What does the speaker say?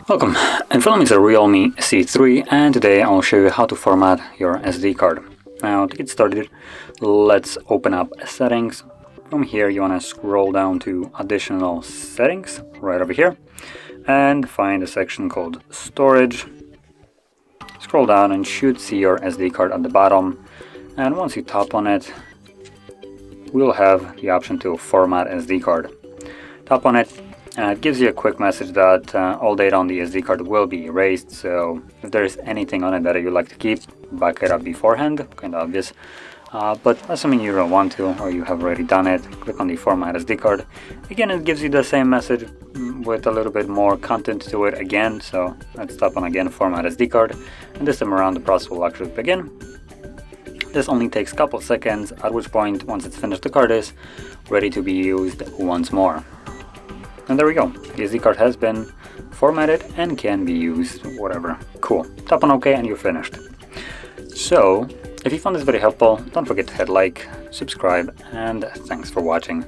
Welcome, in front of me is a REALME C3 and today I'll show you how to format your SD card. Now to get started, let's open up settings. From here you want to scroll down to additional settings right over here and find a section called storage. Scroll down and you should see your SD card at the bottom, and once you tap on it we'll have the option to format SD card. Tap on it and it gives you a quick message that all data on the SD card will be erased, so if there is anything on it that you'd like to keep, back it up beforehand, kind of obvious. But assuming you don't want to or you have already done it, click on the format SD card. Again, it gives you the same message with a little bit more content to it again, so let's tap on again format SD card, and this time around the process will actually begin. This only takes a couple seconds, at which point once it's finished the card is ready to be used once more. And there we go, the SD card has been formatted and can be used, whatever. Cool. Tap on OK and you're finished. So, if you found this video helpful, don't forget to hit like, subscribe, and thanks for watching.